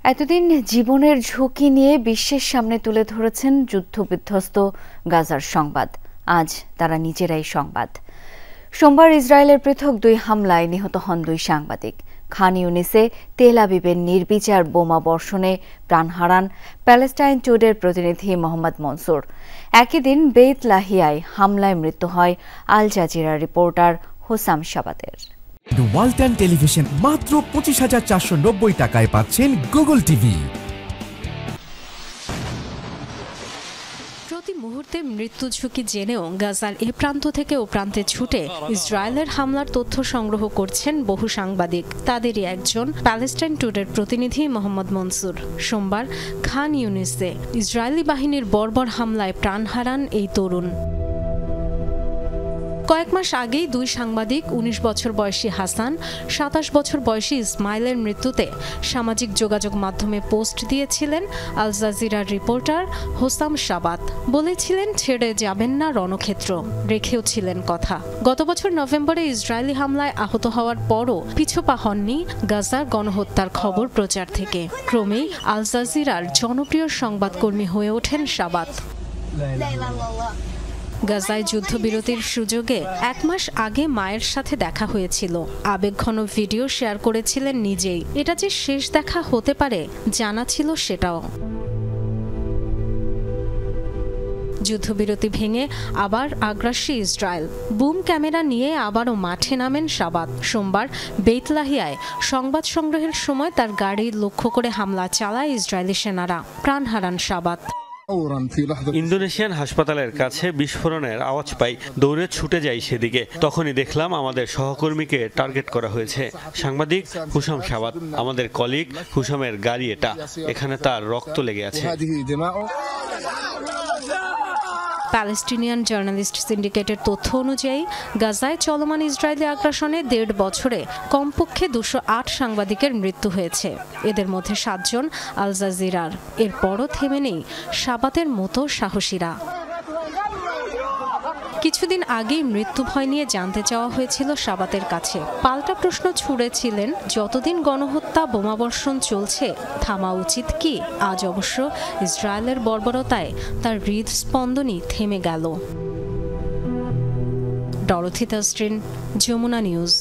এতদিন জীবনের ঝুঁকি নিয়ে বিশ্বের সামনে তুলে ধরেছেন যুদ্ধবিধ্বস্ত গাজার সংবাদ। আজ তারা নিজেরাই সংবাদ। সোমবার ইসরায়েলের পৃথক 2 হামলায় নিহত হন 2 সাংবাদিক। খান ইউনিসে তেল আবিবের নির্বিচার বোমা বর্ষণে প্রাণ হারান প্যালেস্টাইন টুডের প্রতিনিধি মোহাম্মদ মনসুর। একই দিন বেইত লাহিয়ায় হামলায় মৃত্যু হয় আল জাজিরার রিপোর্টার হোসাম শাবাতের। ওয়ালটন টেলিভিশন মাত্র 25,490 টাকায় পাচ্ছেন গুগল টিভি। প্রতি মুহূর্তে মৃত্যু ঝুঁকি জেনেও গাজার এ প্রান্ত থেকে ও প্রান্তে ছুটে ইসরায়েলের হামলার তথ্য সংগ্রহ করছেন বহু সাংবাদিক। তাদেরই একজন প্যালেস্টাইন টুডের প্রতিনিধি মোহাম্মদ মনসুর। সোমবার খান ইউনিসে ইসরায়েলি বাহিনীর বর্বর হামলায় প্রাণ হারান এই তরুণ। কয়েক মাস আগেই 2 সাংবাদিক 19 বছর বয়সী হাসান, 27 বছর বয়সী ইসমাইলের মৃত্যুতে সামাজিক যোগাযোগ মাধ্যমে পোস্ট দিয়েছিলেন আল জাজিরার রিপোর্টার হোসাম শাবাত। বলেছিলেন ছেড়ে যাবেন না রণক্ষেত্র, রেখেও ছিলেন কথা। গত বছর নভেম্বরে ইসরায়েলি হামলায় আহত হওয়ার পরও পিছুপা হননি গাজার গণহত্যার খবর প্রচার থেকে। ক্রমেই আল জাজিরার জনপ্রিয় সংবাদকর্মী হয়ে ওঠেন শাবাত। গাজায় যুদ্ধবিরতির সুযোগে 1 মাস আগে মায়ের সাথে দেখা হয়েছিল। আবেগঘন ভিডিও শেয়ার করেছিলেন নিজেই। এটা যে শেষ দেখা হতে পারে জানা ছিল সেটাও। যুদ্ধবিরতি ভেঙে আবার আগ্রাসী ইসরায়েল। বুম ক্যামেরা নিয়ে আবারও মাঠে নামেন শাবাত। সোমবার বেইত লাহিয়ায় সংবাদ সংগ্রহের সময় তার গাড়ি লক্ষ্য করে হামলা চালায় ইসরায়েলি সেনারা। প্রাণ হারান শাবাত। ইন্দোনেশিয়ান হাসপাতালের কাছে বিস্ফোরণের আওয়াজ পাই, দৌড়ে ছুটে যাই সেদিকে। তখনই দেখলাম আমাদের সহকর্মীকে টার্গেট করা হয়েছে। সাংবাদিক হুসাম শাবাত, আমাদের কলিগ হুসামের গাড়ি এটা। এখানে তার রক্ত লেগে আছে। প্যালেস্টিনিয়ান জার্নালিস্ট সিন্ডিকেটের তথ্য অনুযায়ী গাজায় চলমান ইসরায়েলি আগ্রাসনে 1.5 বছরে কমপক্ষে 208 সাংবাদিকের মৃত্যু হয়েছে। এদের মধ্যে 7 জন আল জাজিরার। এরপরও থেমে নেই শাবাতের মতো সাহসীরা। কিছুদিন আগেই মৃত্যু ভয় নিয়ে জানতে চাওয়া হয়েছিল শাবাতের কাছে। পাল্টা প্রশ্ন ছুড়েছিলেন, যতদিন গণহত্যা বোমাবর্ষণ চলছে থামা উচিত কি? আজ অবশ্য ইসরায়েলের বর্বরতায় তার হৃদস্পন্দনই থেমে গেল। Dorothy Tasrin, Jamuna news.